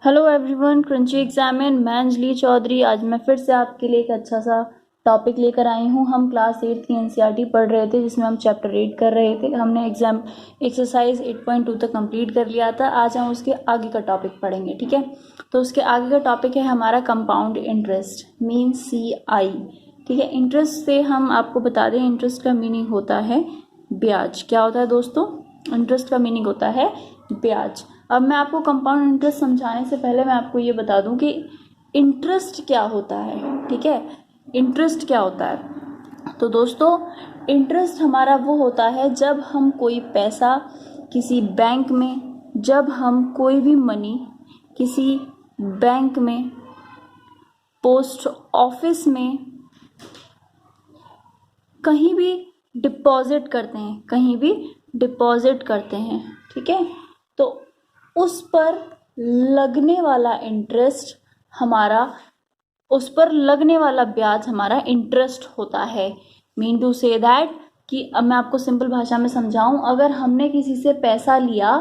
Hello everyone, crunchy examine मैं अंजलि चौधरी। आज मैं फिर से आपके लिए एक अच्छा सा टॉपिक लेकर आई हूँ। हम क्लास 8 की एनसीईआरटी पढ़ रहे थे, जिसमें हम चैप्टर 8 कर रहे थे। हमने एग्जाम एक्सरसाइज 8.2 तक कंप्लीट कर लिया था। आज हम उसके आगे का टॉपिक पढ़ेंगे, ठीक है। तो उसके आगे का टॉपिक है हमारा कंपाउंड इंटरेस्ट, मीन CI, ठीक है। इंटरेस्ट से हम आपको बता दें, इंटरेस्ट का मीनिंग होता है ब्याज। क्या होता है दोस्तों? इंटरेस्ट का मीनिंग होता है ब्याज। अब मैं आपको कंपाउंड इंटरेस्ट समझाने से पहले मैं आपको ये बता दूं कि इंटरेस्ट क्या होता है, ठीक है। इंटरेस्ट क्या होता है? तो दोस्तों, इंटरेस्ट हमारा वो होता है जब हम कोई पैसा किसी बैंक में, जब हम कोई भी मनी किसी बैंक में, पोस्ट ऑफिस में, कहीं भी डिपॉजिट करते हैं, कहीं भी डिपॉजिट करते हैं, ठीक है। तो उस पर लगने वाला इंटरेस्ट हमारा, उस पर लगने वाला ब्याज हमारा इंटरेस्ट होता है। मीन टू से दैट कि अब मैं आपको सिंपल भाषा में समझाऊं, अगर हमने किसी से पैसा लिया,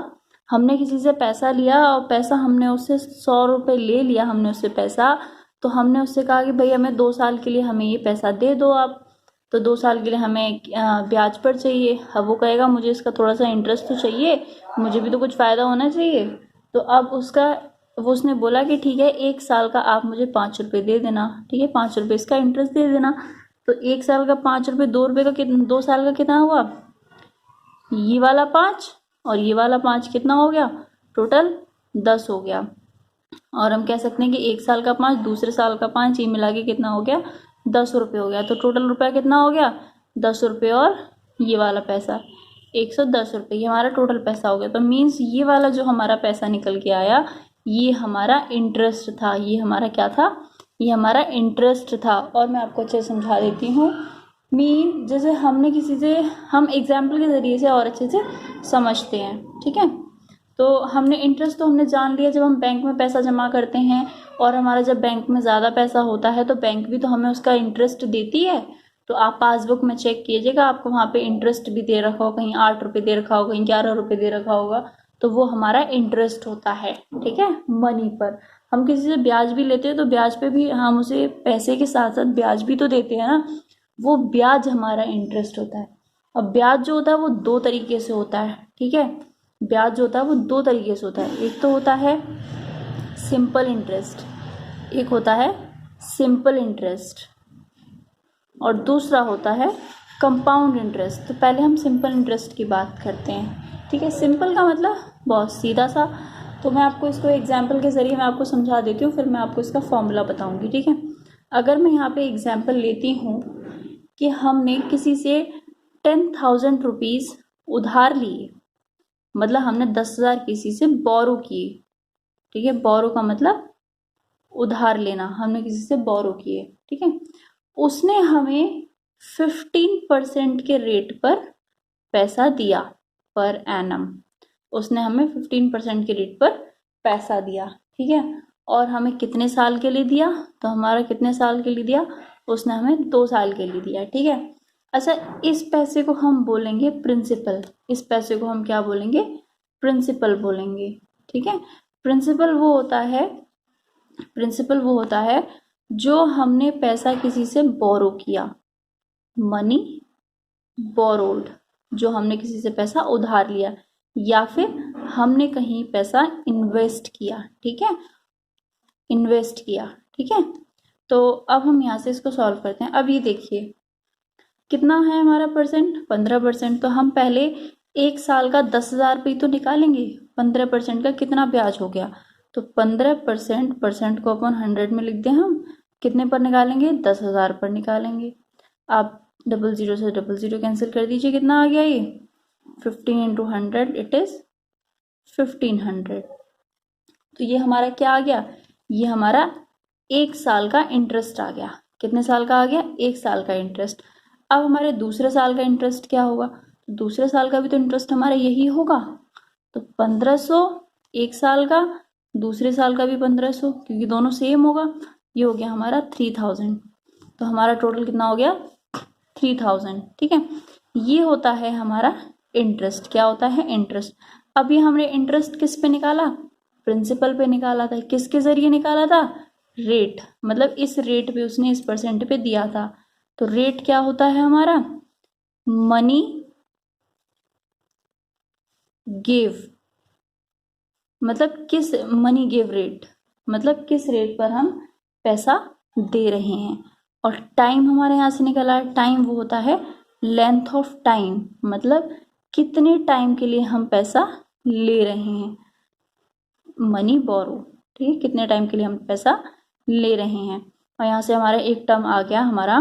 हमने किसी से पैसा लिया और पैसा हमने उससे 100 रुपये ले लिया, हमने उससे पैसा, तो हमने उससे कहा कि भाई हमें 2 साल के लिए हमें ये पैसा दे दो आप। तो 2 साल के लिए हमें ब्याज पर चाहिए। अब वो कहेगा मुझे इसका थोड़ा सा इंटरेस्ट तो चाहिए, मुझे भी तो कुछ फ़ायदा होना चाहिए। तो अब वो उसने बोला कि ठीक है, 1 साल का आप मुझे 5 रुपये दे देना, ठीक है, 5 रुपये इसका इंटरेस्ट दे देना। तो 1 साल का 5 रुपये, 2 रुपये का कितना, 2 साल का कितना हुआ? ये वाला 5 और ये वाला 5 कितना हो गया? टोटल 10 हो गया। और हम कह सकते हैं कि 1 साल का 5, दूसरे साल का 5, ये मिला के कितना हो गया? 10 रुपये हो गया। तो टोटल रुपया कितना हो गया? 10 रुपये और ये वाला पैसा 110 रुपये, ये हमारा टोटल पैसा हो गया। तो मीन्स ये वाला जो हमारा पैसा निकल के आया, ये हमारा इंटरेस्ट था। ये हमारा क्या था? ये हमारा इंटरेस्ट था। और मैं आपको अच्छे से समझा देती हूँ। मीन जैसे हमने किसी से, हम एग्जाम्पल के ज़रिए से और अच्छे से समझते हैं, ठीक है। तो हमने इंटरेस्ट तो हमने जान लिया, जब हम बैंक में पैसा जमा करते हैं और हमारा जब बैंक में ज़्यादा पैसा होता है तो बैंक भी तो हमें उसका इंटरेस्ट देती है। तो आप पासबुक में चेक कीजिएगा, आपको वहाँ पे इंटरेस्ट भी दे रखा हो, कहीं 8 रुपये दे रखा होगा, कहीं 11 रुपये दे रखा होगा। तो वो हमारा इंटरेस्ट होता है, ठीक है, मनी पर। हम किसी से ब्याज भी लेते हैं तो ब्याज पे भी हम उसे पैसे के साथ साथ ब्याज भी तो देते हैं ना, वो ब्याज हमारा इंटरेस्ट होता है। अब ब्याज जो होता है वो 2 तरीके से होता है, ठीक है। ब्याज जो होता है वो 2 तरीके से होता है। एक तो होता है सिंपल इंटरेस्ट, एक होता है सिंपल इंटरेस्ट, और दूसरा होता है कंपाउंड इंटरेस्ट। तो पहले हम सिंपल इंटरेस्ट की बात करते हैं, ठीक है। सिंपल का मतलब बहुत सीधा सा। तो मैं आपको इसको एग्जाम्पल के ज़रिए मैं आपको समझा देती हूँ, फिर मैं आपको इसका फॉर्मूला बताऊँगी, ठीक है। अगर मैं यहाँ पे एग्जाम्पल लेती हूँ कि हमने किसी से 10,000 रुपीज़ उधार लिए, मतलब हमने 10,000 किसी से बोरो किए, ठीक है। बोरो का मतलब उधार लेना, हमने किसी से बोरो किए, ठीक है। उसने हमें 15% के रेट पर पैसा दिया पर एनम। उसने हमें 15% के रेट पर पैसा दिया, ठीक है। और हमें कितने साल के लिए दिया? तो हमारा कितने साल के लिए दिया? उसने हमें 2 साल के लिए दिया, ठीक है। अच्छा, इस पैसे को हम बोलेंगे प्रिंसिपल। इस पैसे को हम क्या बोलेंगे? प्रिंसिपल बोलेंगे, ठीक है। प्रिंसिपल वो होता है, प्रिंसिपल वो होता है जो हमने पैसा किसी से बोरो किया, मनी बोरोड, जो हमने किसी से पैसा उधार लिया, या फिर हमने कहीं पैसा इन्वेस्ट किया, ठीक है, इन्वेस्ट किया, ठीक है। तो अब हम यहाँ से इसको सॉल्व करते हैं। अब ये देखिए कितना है हमारा परसेंट? 15%। तो हम पहले 1 साल का 10,000 रुपये तो निकालेंगे। 15% का कितना ब्याज हो गया? तो 15%, परसेंट को अपन 100 में लिख दें, हम कितने पर निकालेंगे? 10,000 पर निकालेंगे। आप 00 से 00 कैंसिल कर दीजिए, कितना आ गया ये? 15 इंटू 100, इट इज़ 1500। तो ये हमारा क्या आ गया? ये हमारा 1 साल का इंटरेस्ट आ गया। कितने साल का आ गया? 1 साल का इंटरेस्ट। अब हमारे दूसरे साल का इंटरेस्ट क्या होगा? तो दूसरे साल का भी तो इंटरेस्ट हमारा यही होगा। तो 1500 1 साल का, दूसरे साल का भी 1500, क्योंकि दोनों सेम होगा। ये हो गया हमारा 3000। तो हमारा टोटल कितना हो गया? 3000, ठीक है। ये होता है हमारा इंटरेस्ट। क्या होता है? इंटरेस्ट। अब ये हमने इंटरेस्ट किस पे निकाला? प्रिंसिपल पे निकाला था। किसके जरिए निकाला था? रेट, मतलब इस रेट पे उसने इस परसेंट पे दिया था। तो रेट क्या होता है हमारा? मनी गिव, मतलब किस मनी गिव रेट, मतलब किस रेट पर हम पैसा दे रहे हैं। और टाइम हमारे यहाँ से निकला है, टाइम वो होता है लेंथ ऑफ टाइम, मतलब कितने टाइम के लिए हम पैसा ले रहे हैं। मनी बोरो, ठीक है, कितने टाइम के लिए हम पैसा ले रहे हैं। और यहाँ से हमारा एक टर्म आ गया हमारा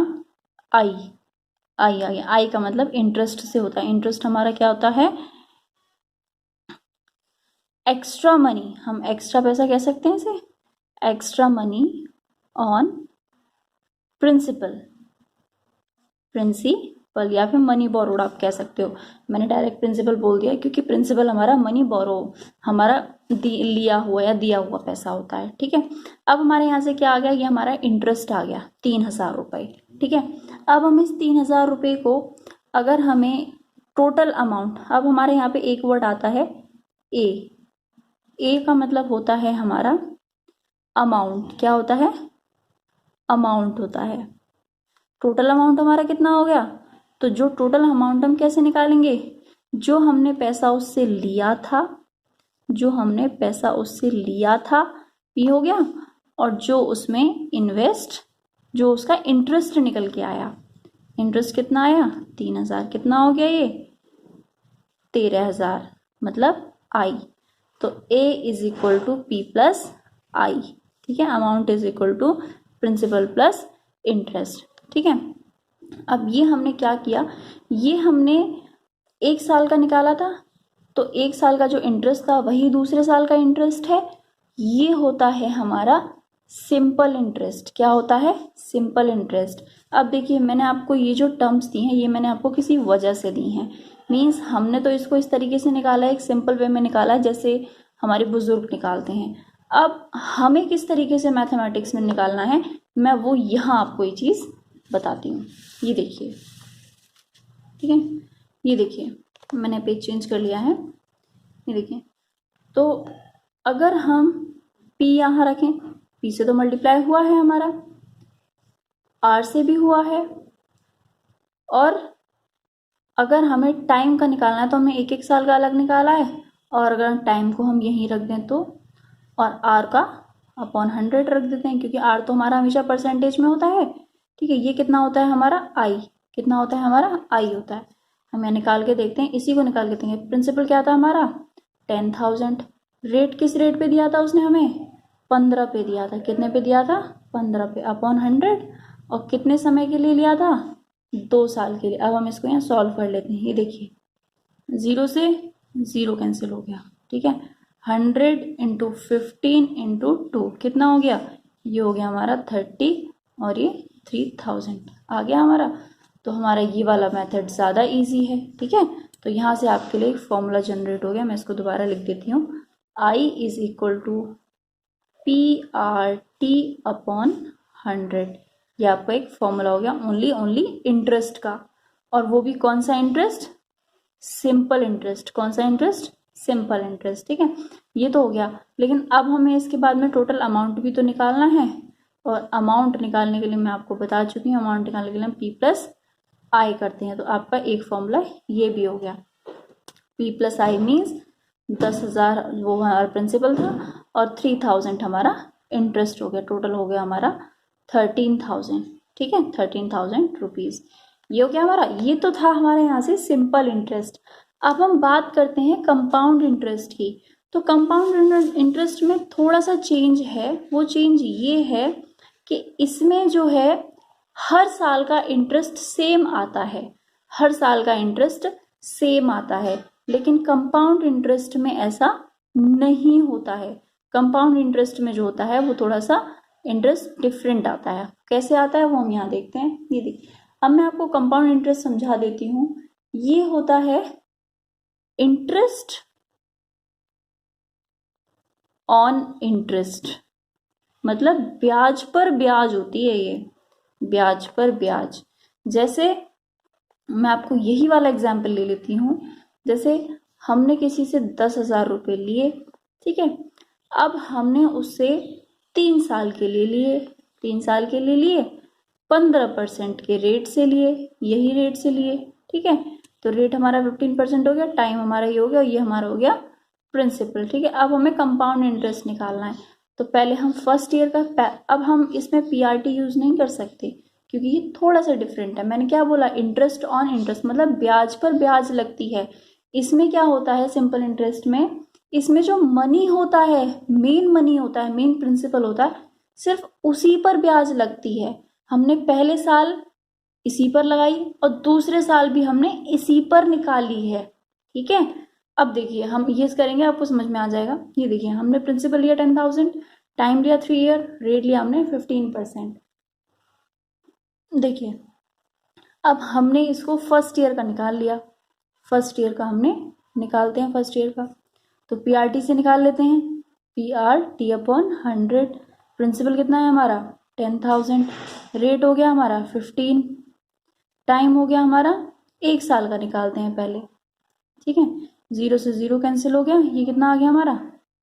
आई, आई आ गया। आई का मतलब इंटरेस्ट से होता है। इंटरेस्ट हमारा क्या होता है? एक्स्ट्रा मनी, हम एक्स्ट्रा पैसा कह सकते हैं इसे, extra money on principal, principal या फिर मनी बोरोड आप कह सकते हो। मैंने डायरेक्ट प्रिंसिपल बोल दिया क्योंकि प्रिंसिपल हमारा मनी बोरो, हमारा लिया हुआ या दिया हुआ पैसा होता है। ठीक है, अब हमारे यहाँ से क्या आ गया? ये हमारा इंटरेस्ट आ गया 3,000 रुपये। ठीक है, अब हम इस 3,000 रुपये को, अगर हमें टोटल अमाउंट, अब हमारे यहाँ पे एक वर्ड आता है ए, ए का मतलब होता है हमारा अमाउंट। क्या होता है? अमाउंट होता है। टोटल अमाउंट हमारा कितना हो गया? तो जो टोटल अमाउंट हम कैसे निकालेंगे? जो हमने पैसा उससे लिया था, जो हमने पैसा उससे लिया था ये हो गया, और जो उसमें इन्वेस्ट, जो उसका इंटरेस्ट निकल के आया, इंटरेस्ट कितना आया? 3,000। कितना हो गया ये? 13,000, मतलब आई। तो A is equal to P plus I. ठीक है, amount is equal to principal plus interest. ठीक है, अब ये हमने क्या किया? ये हमने एक साल का निकाला था, तो एक साल का जो इंटरेस्ट था वही दूसरे साल का इंटरेस्ट है। ये होता है हमारा सिंपल इंटरेस्ट। क्या होता है? Simple interest. अब देखिए, मैंने आपको ये जो टर्म्स दी हैं, ये मैंने आपको किसी वजह से दी हैं। मीन्स हमने तो इसको इस तरीके से निकाला है, एक सिंपल वे में निकाला है जैसे हमारे बुजुर्ग निकालते हैं। अब हमें किस तरीके से मैथमेटिक्स में निकालना है, मैं वो यहाँ आपको ये चीज़ बताती हूँ। ये देखिए, ठीक है, ये देखिए मैंने पेज चेंज कर लिया है। ये देखिए, तो अगर हम P यहाँ रखें, P से तो मल्टीप्लाई हुआ है हमारा, R से भी हुआ है, और अगर हमें टाइम का निकालना है तो हमें एक एक साल का अलग निकाला है, और अगर टाइम को हम यहीं रख दें तो, और R का अपॉन 100 रख देते हैं क्योंकि R तो हमारा हमेशा परसेंटेज में होता है। ठीक है, ये कितना होता है हमारा? I। कितना होता है हमारा? I होता है। हम यहाँ निकाल के देखते हैं, इसी को निकाल के देखेंगे। प्रिंसिपल क्या था हमारा? 10,000। रेट किस रेट पे दिया था उसने हमें? 15 पे दिया था। कितने पे दिया था? 15 पे, अपॉन 100। और कितने समय के लिए लिया था? 2 साल के लिए। अब हम इसको यहाँ सॉल्व कर लेते हैं। ये देखिए, 0 से 0 कैंसिल हो गया। ठीक है, 100 इंटू 15 इंटू 2 कितना हो गया? ये हो गया हमारा 30, और ये 3,000 आ गया हमारा। तो हमारा ये वाला मेथड ज़्यादा इजी है। ठीक है, तो यहाँ से आपके लिए एक फॉर्मूला जनरेट हो गया। मैं इसको दोबारा लिख देती हूँ। I is equal to PRT upon 100। ये आपका एक फॉर्मूला हो गया ओनली इंटरेस्ट का। और वो भी कौन सा इंटरेस्ट? Simple interest. कौन सा इंटरेस्ट? Simple interest. ठीक है, ये तो हो गया। लेकिन अब हमें इसके बाद में टोटल अमाउंट भी तो निकालना है, और अमाउंट निकालने के लिए मैं आपको बता चुकी हूँ, अमाउंट निकालने के लिए हम P प्लस आई करते हैं। तो आपका एक फॉर्मूला ये भी हो गया। P प्लस आई मीन्स 10,000 वो हमारा प्रिंसिपल था, और 3,000 हमारा इंटरेस्ट हो गया। टोटल हो गया हमारा 13,000। ठीक है, 13,000 रुपीज़। ये हो गया हमारा। ये तो था हमारे यहाँ से सिंपल इंटरेस्ट। अब हम बात करते हैं कंपाउंड इंटरेस्ट की। तो कंपाउंड इंटरेस्ट में थोड़ा सा चेंज है। वो चेंज ये है कि इसमें जो है हर साल का इंटरेस्ट सेम आता है, हर साल का इंटरेस्ट सेम आता है। लेकिन कंपाउंड इंटरेस्ट में ऐसा नहीं होता है। कंपाउंड इंटरेस्ट में जो होता है वो थोड़ा सा इंटरेस्ट डिफरेंट आता है। कैसे आता है वो हम यहाँ देखते हैं। ये देखिए, अब मैं आपको कंपाउंड इंटरेस्ट समझा देती हूँ। ये होता है इंटरेस्ट ऑन इंटरेस्ट, मतलब ब्याज पर ब्याज होती है ये, ब्याज पर ब्याज। जैसे मैं आपको यही वाला एग्जाम्पल ले लेती हूँ। जैसे हमने किसी से 10,000 रुपये लिए, ठीक है, अब हमने उससे 3 साल के लिए लिए, 3 साल के लिए लिए, 15% के रेट से लिए, यही रेट से लिए, ठीक है। तो रेट हमारा 15% हो गया, टाइम हमारा ये हो गया, ये हमारा हो गया प्रिंसिपल, ठीक है। अब हमें कंपाउंड इंटरेस्ट निकालना है, तो पहले हम फर्स्ट ईयर का, अब हम इसमें पीआरटी यूज नहीं कर सकते क्योंकि ये थोड़ा सा डिफरेंट है। मैंने क्या बोला, इंटरेस्ट ऑन इंटरेस्ट, मतलब ब्याज पर ब्याज लगती है। इसमें क्या होता है सिंपल इंटरेस्ट में, इसमें जो मनी होता है, मेन मनी होता है, मेन प्रिंसिपल होता है, सिर्फ उसी पर ब्याज लगती है। हमने पहले साल इसी पर लगाई और दूसरे साल भी हमने इसी पर निकाली है, ठीक है। अब देखिए हम ये करेंगे, आपको समझ में आ जाएगा। ये देखिए हमने प्रिंसिपल लिया 10,000, टाइम लिया 3 ईयर, रेट लिया हमने 15%। देखिए अब हमने इसको फर्स्ट ईयर का निकाल लिया, फर्स्ट ईयर का हमने निकालते हैं फर्स्ट ईयर का, तो पीआरटी से निकाल लेते हैं, पीआरटी अपॉन 100, प्रिंसिपल कितना है हमारा 10,000, रेट हो गया हमारा 15, टाइम हो गया हमारा 1 साल का, निकालते हैं पहले, ठीक है। 0 से 0 कैंसिल हो गया, ये कितना आ गया हमारा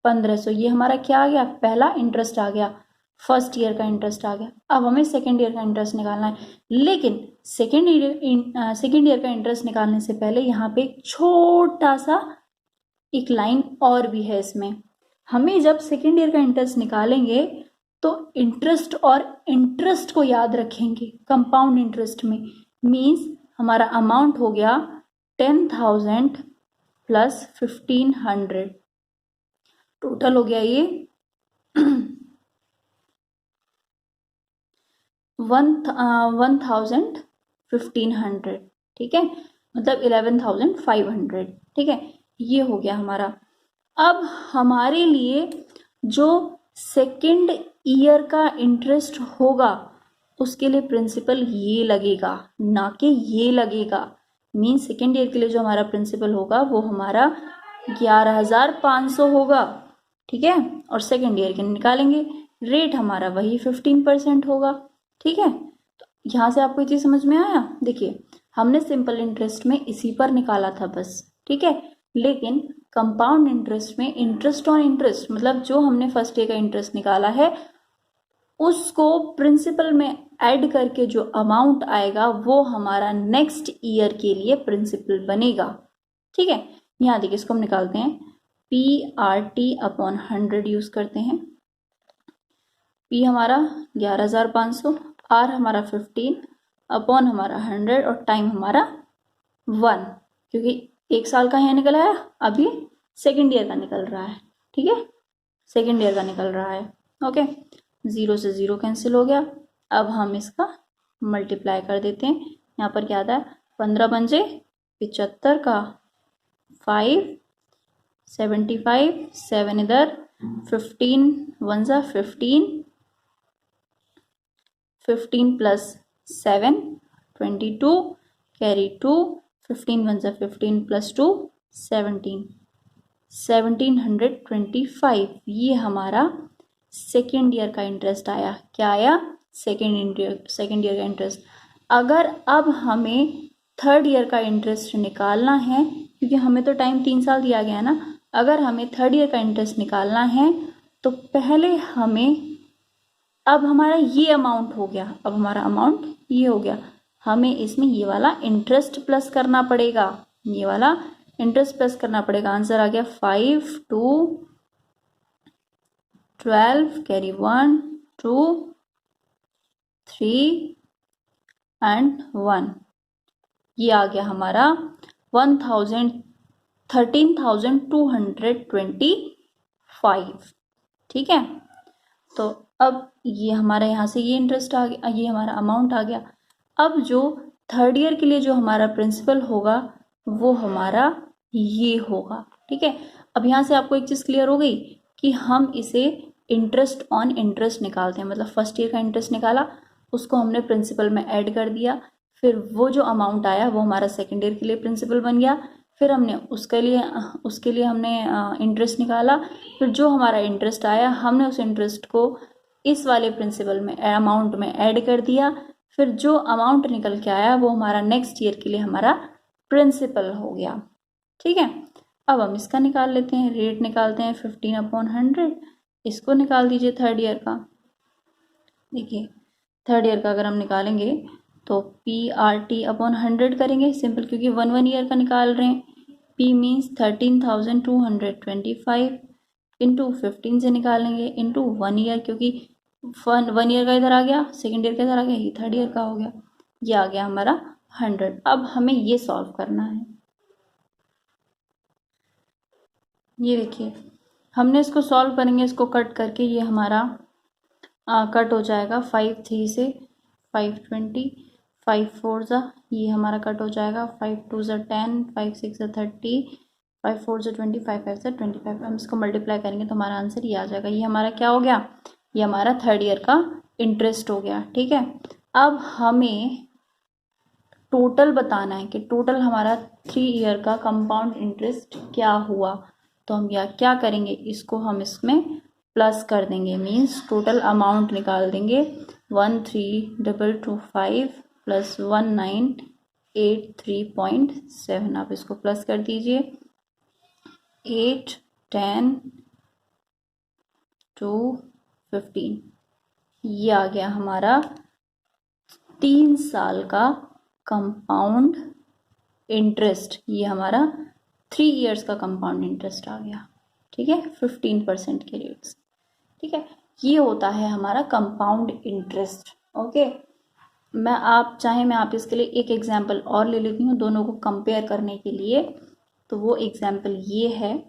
1500, ये हमारा क्या आ गया, पहला इंटरेस्ट आ गया, फर्स्ट ईयर का इंटरेस्ट आ गया। अब हमें सेकेंड ईयर का इंटरेस्ट निकालना है, लेकिन सेकेंड ईयर का इंटरेस्ट निकालने से पहले यहाँ पे छोटा सा एक लाइन और भी है इसमें। हमें जब सेकेंड ईयर का इंटरेस्ट निकालेंगे तो इंटरेस्ट और इंटरेस्ट को याद रखेंगे कंपाउंड इंटरेस्ट में, मीन्स हमारा अमाउंट हो गया 10,000 प्लस 1500, टोटल हो गया ये 1,1500, ठीक है, मतलब 11,500, ठीक है, ये हो गया हमारा। अब हमारे लिए जो सेकेंड ईयर का इंटरेस्ट होगा उसके लिए प्रिंसिपल ये लगेगा, ना कि ये लगेगा। मीन सेकेंड ईयर के लिए जो हमारा प्रिंसिपल होगा वो हमारा 11,500 होगा, ठीक है, और सेकेंड ईयर के निकालेंगे, रेट हमारा वही 15% होगा, ठीक है। तो यहाँ से आपको ये चीज समझ में आया। देखिए हमने सिंपल इंटरेस्ट में इसी पर निकाला था बस, ठीक है, लेकिन कंपाउंड इंटरेस्ट में इंटरेस्ट ऑन इंटरेस्ट, मतलब जो हमने फर्स्ट ईयर का इंटरेस्ट निकाला है उसको प्रिंसिपल में ऐड करके जो अमाउंट आएगा वो हमारा नेक्स्ट ईयर के लिए प्रिंसिपल बनेगा, ठीक है। यहाँ देखिए इसको हम निकालते हैं, P R T upon 100 use करते हैं, पी हमारा 11,500, आर हमारा 15 अपॉन हमारा 100 और टाइम हमारा 1, क्योंकि 1 साल का यहाँ निकला है, अभी सेकेंड ईयर का निकल रहा है, ठीक है, सेकेंड ईयर का निकल रहा है, ओके। 0 से 0 कैंसिल हो गया, अब हम इसका मल्टीप्लाई कर देते हैं। यहाँ पर क्या आता है, 15 पंजे 75 का 5, 75, 7 इधर, 15 1 जा 15, 15 प्लस 7 22, कैरी 2, 15 1 जा 15 प्लस 2 17, 1725, ये हमारा सेकेंड ईयर का इंटरेस्ट आया। क्या आया, सेकेंड ईयर का इंटरेस्ट। अगर अब हमें थर्ड ईयर का इंटरेस्ट निकालना है, क्योंकि हमें तो टाइम 3 साल दिया गया है ना, अगर हमें थर्ड ईयर का इंटरेस्ट निकालना है तो पहले हमें, अब हमारा ये अमाउंट हो गया, अब हमारा अमाउंट ये हो गया, हमें इसमें ये वाला इंटरेस्ट प्लस करना पड़ेगा, ये वाला इंटरेस्ट प्लस करना पड़ेगा। आंसर आ गया 5 2 12, कैरी 1 2 3 एंड 1, ये आ गया हमारा 13,225, ठीक है। तो अब ये हमारा यहाँ से ये इंटरेस्ट आ गया, ये हमारा अमाउंट आ गया। अब जो थर्ड ईयर के लिए जो हमारा प्रिंसिपल होगा वो हमारा ये होगा, ठीक है। अब यहाँ से आपको एक चीज क्लियर हो गई कि हम इसे इंटरेस्ट ऑन इंटरेस्ट निकालते हैं, मतलब फर्स्ट ईयर का इंटरेस्ट निकाला, उसको हमने प्रिंसिपल में ऐड कर दिया, फिर वो जो अमाउंट आया वो हमारा सेकेंड ईयर के लिए प्रिंसिपल बन गया, फिर हमने उसके लिए हमने इंटरेस्ट निकाला, फिर जो हमारा इंटरेस्ट आया हमने उस इंटरेस्ट को इस वाले प्रिंसिपल में अमाउंट में ऐड कर दिया, फिर जो अमाउंट निकल के आया वो हमारा नेक्स्ट ईयर के लिए हमारा प्रिंसिपल हो गया, ठीक है। अब हम इसका निकाल लेते हैं, रेट निकालते हैं 15 अपॉन 100, इसको निकाल दीजिए थर्ड ईयर का। देखिए थर्ड ईयर का अगर हम निकालेंगे तो PRT अपॉन 100 करेंगे, सिंपल, क्योंकि 1 ईयर का निकाल रहे हैं। P मीन्स 13,225 इंटू 15 से निकालेंगे इंटू 1 ईयर, क्योंकि 1 ईयर का इधर आ गया, सेकेंड ईयर का इधर आ गया, ये थर्ड ईयर का हो गया, ये आ गया हमारा 100। अब हमें ये सॉल्व करना है। ये देखिए हमने इसको सॉल्व करेंगे, इसको कट करके ये हमारा कट हो जाएगा 5 3 से 520, 5 4 ज़ा, ये हमारा कट हो जाएगा, 5 2 ज़ा 10, 5 6 ज़ा 30, 5 4 ज़ा 20, 5 5 ज़ा 25। हम इसको मल्टीप्लाई करेंगे तो हमारा आंसर ये आ जाएगा। ये हमारा क्या हो गया, ये हमारा थर्ड ईयर का इंटरेस्ट हो गया। ठीक है, अब हमें टोटल बताना है कि टोटल हमारा 3 ईयर का कंपाउंड इंटरेस्ट क्या हुआ। तो हम क्या करेंगे, इसको हम इसमें प्लस कर देंगे, मीन्स टोटल अमाउंट निकाल देंगे। 13,225 प्लस 1983.7। आप इसको प्लस कर दीजिए, 8 10 2 15। ये आ गया हमारा 3 साल का कंपाउंड इंटरेस्ट। ये हमारा 3 ईयर्स का कंपाउंड इंटरेस्ट आ गया। ठीक है, 15% के रेट से। ठीक है, ये होता है हमारा कंपाउंड इंटरेस्ट। ओके, मैं आप इसके लिए एक एग्जाम्पल और ले लेती हूँ दोनों को कंपेयर करने के लिए। तो वो एग्जाम्पल ये है,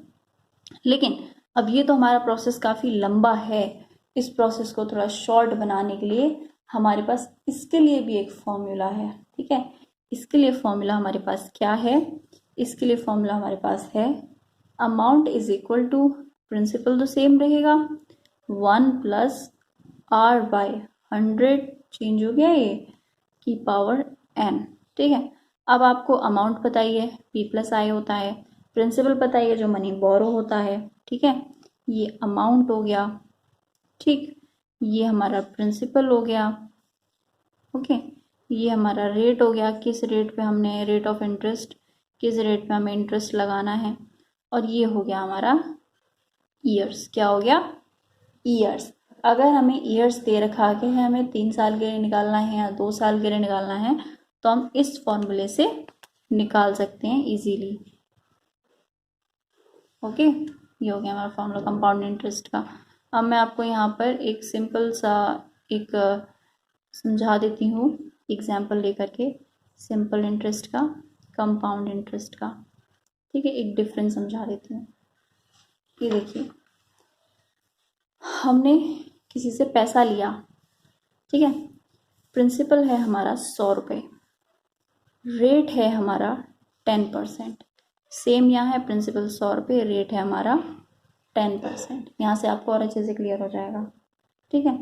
लेकिन अब ये तो हमारा प्रोसेस काफ़ी लंबा है। इस प्रोसेस को थोड़ा शॉर्ट बनाने के लिए हमारे पास इसके लिए भी एक फॉर्मूला है। ठीक है, इसके लिए फॉर्मूला हमारे पास क्या है, इसके लिए फॉर्मूला हमारे पास है amount is equal to, principal तो सेम रहेगा, 1 प्लस R बाय 100, चेंज हो गया ये, की पावर n। ठीक है, अब आपको अमाउंट पता ही है, P प्लस I होता है, प्रिंसिपल पता ही है जो मनी बोरो होता है। ठीक है, ये अमाउंट हो गया। ठीक, ये हमारा प्रिंसिपल हो गया। ओके, ये हमारा रेट हो गया, किस रेट पे हमने, रेट ऑफ इंटरेस्ट, किस रेट पे हमें इंटरेस्ट लगाना है। और ये हो गया हमारा ईयर्स। क्या हो गया, ईयर्स। अगर हमें ईयर्स दे रखा है, हमें 3 साल के लिए निकालना है या 2 साल के लिए निकालना है, तो हम इस फॉर्मूले से निकाल सकते हैं इजीली। ओके, ये हो गया हमारा फॉर्मूला कंपाउंड इंटरेस्ट का। अब मैं आपको यहाँ पर एक सिंपल सा एक समझा देती हूँ एग्जाम्पल लेकर के, सिंपल इंटरेस्ट का, कंपाउंड इंटरेस्ट का। ठीक है, एक डिफरेंस समझा देती हूँ। ये देखिए, हमने किसी से पैसा लिया, ठीक है, प्रिंसिपल है हमारा 100 रुपये, रेट है हमारा 10%। सेम यहाँ है, प्रिंसिपल 100 रुपये, रेट है हमारा 10%। यहाँ से आपको और अच्छे से क्लियर हो जाएगा। ठीक है,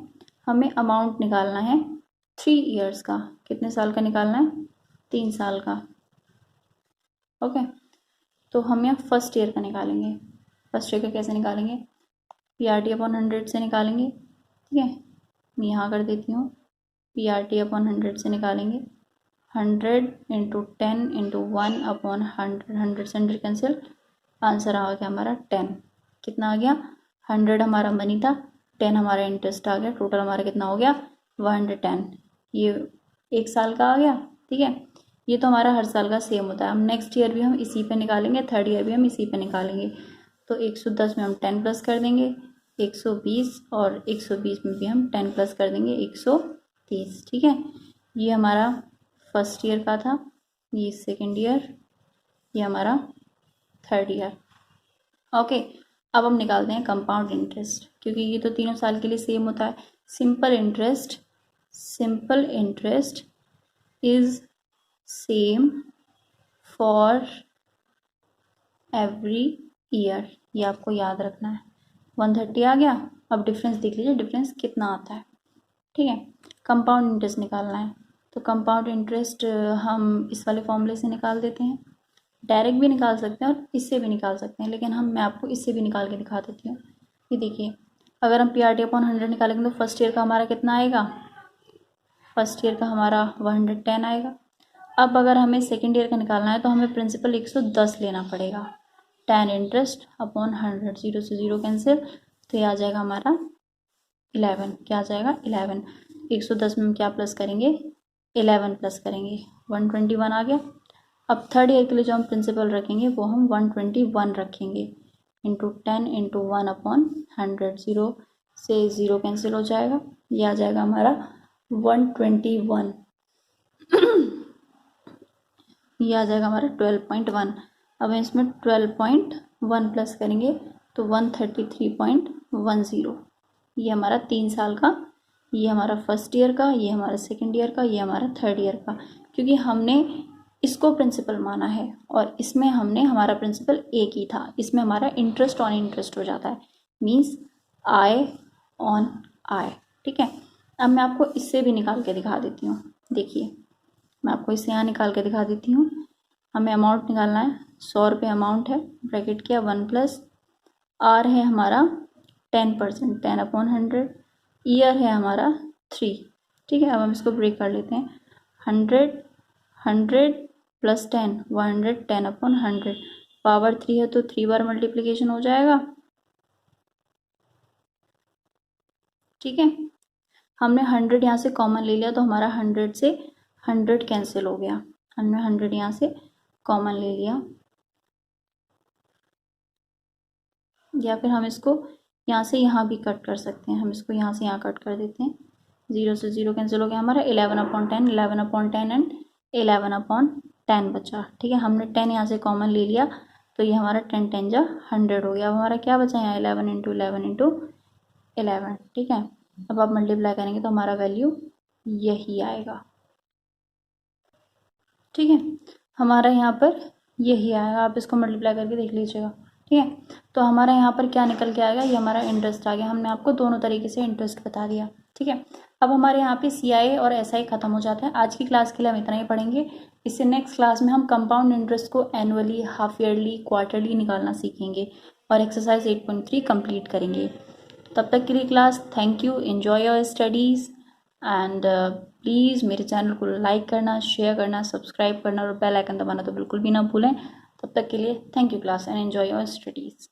हमें अमाउंट निकालना है 3 ईयर्स का। कितने साल का निकालना है, 3 साल का। ओके, तो हम यहाँ फर्स्ट ईयर का निकालेंगे। फर्स्ट ईयर का कैसे निकालेंगे, PRT अपॉन 100 से निकालेंगे। ठीक है, मैं यहाँ कर देती हूँ, PRT अपॉन 100 से निकालेंगे, 100 इंटू 10 इंटू 1 अपॉन 100, 100 से 100 कैंसिल, आंसर आ गया हमारा 10। कितना आ गया, 100 हमारा मनी था, 10 हमारा इंटरेस्ट आ गया, टोटल हमारा कितना हो गया 110। ये 1 साल का आ गया। ठीक है, ये तो हमारा हर साल का सेम होता है। हम नेक्स्ट ईयर भी हम इसी पे निकालेंगे, थर्ड ईयर भी हम इसी पे निकालेंगे। तो 110 में हम 10 प्लस कर देंगे 120, और 120 में भी हम 10 प्लस कर देंगे 130। ठीक है, ये हमारा फर्स्ट ईयर का था, ये सेकेंड ईयर, ये हमारा थर्ड ईयर। ओके, अब हम निकालते हैं कंपाउंड इंटरेस्ट, क्योंकि ये तो तीनों साल के लिए सेम होता है। Simple interest is same for every year, ये आपको याद रखना है। 130 आ गया। अब डिफरेंस देख लीजिए, डिफरेंस कितना आता है। ठीक है, कंपाउंड इंटरेस्ट निकालना है, तो कंपाउंड इंटरेस्ट हम इस वाले फॉर्मूले से निकाल देते हैं। डायरेक्ट भी निकाल सकते हैं और इससे भी निकाल सकते हैं, लेकिन मैं आपको इससे भी निकाल के दिखा देती हूँ। ये देखिए, अगर हम PRT अपॉन 100 निकालेंगे तो फर्स्ट ईयर का हमारा कितना आएगा, फर्स्ट ईयर का हमारा 110 आएगा। अब अगर हमें सेकेंड ईयर का निकालना है तो हमें प्रिंसिपल 110 लेना पड़ेगा, 10 इंटरेस्ट अपॉन 100, 0 से 0 कैंसिल, तो ये आ जाएगा हमारा 11। क्या आ जाएगा 11। 110 में हम क्या प्लस करेंगे 11 प्लस करेंगे 121 आ गया। अब थर्ड ईयर के लिए जो हम प्रिंसिपल रखेंगे वो हम 121 रखेंगे इंटू 10 इंटू 1/100। 0 से 0 कैंसिल हो जाएगा, ये आ जाएगा हमारा 121। ये आ जाएगा हमारा 12.1। अब इसमें 12.1 प्लस करेंगे तो 133.10। ये हमारा 3 साल का, ये हमारा फर्स्ट ईयर का, ये हमारा सेकेंड ईयर का, ये हमारा थर्ड ईयर का, क्योंकि हमने इसको प्रिंसिपल माना है और इसमें हमने हमारा प्रिंसिपल एक ही था। इसमें हमारा इंटरेस्ट ऑन इंटरेस्ट हो जाता है, मीन्स आय ऑन आय। ठीक है, अब मैं आपको इससे भी निकाल के दिखा देती हूँ। देखिए मैं आपको इससे यहाँ निकाल के दिखा देती हूँ। हमें अमाउंट निकालना है, 100 रुपये अमाउंट है, ब्रैकेट किया 1 प्लस आर है हमारा 10%, 10/100। ईयर है हमारा 3। ठीक है, अब हम इसको ब्रेक कर लेते हैं। 100 प्लस 10 100, 10/100। पावर 3 है तो 3 बार मल्टीप्लीकेशन हो जाएगा। ठीक है, हमने 100 यहाँ से कॉमन ले लिया तो हमारा 100 से 100 कैंसिल हो गया। हमने 100 यहाँ से कॉमन ले लिया, या फिर हम इसको यहाँ से यहाँ भी कट कर सकते हैं। हम इसको यहाँ से यहाँ कट कर देते हैं। 0 से 0 कैंसिल हो गया हमारा। 11/10, 11/10 एंड 11/10 बचा। ठीक है, हमने 10 यहाँ से कॉमन ले लिया तो ये हमारा 10 10 जा 100 हो गया। अब हमारा क्या बचा यहाँ 11 इंटू 11 इंटू 11। ठीक है, अब आप मल्टीप्लाई करेंगे तो हमारा वैल्यू यही आएगा। ठीक है, हमारा यहाँ पर यही आएगा, आप इसको मल्टीप्लाई करके देख लीजिएगा। ठीक है, तो हमारा यहाँ पर क्या निकल के आएगा, ये हमारा इंटरेस्ट आ गया। हमने आपको दोनों तरीके से इंटरेस्ट बता दिया। ठीक है, अब हमारे यहाँ पे CIA और SI खत्म हो जाता है। आज की क्लास के लिए हम इतना ही पढ़ेंगे। इससे नेक्स्ट क्लास में हम कंपाउंड इंटरेस्ट को एनुअली, हाफ ईयरली, क्वार्टरली निकालना सीखेंगे और एक्सरसाइज 8.3 कंप्लीट करेंगे। तब तक के लिए class, thank you, enjoy your studies and please मेरे चैनल को लाइक करना, शेयर करना, सब्सक्राइब करना और बेल आइकन दबाना तो बिल्कुल भी ना भूलें। तब तक के लिए thank you class and enjoy your studies.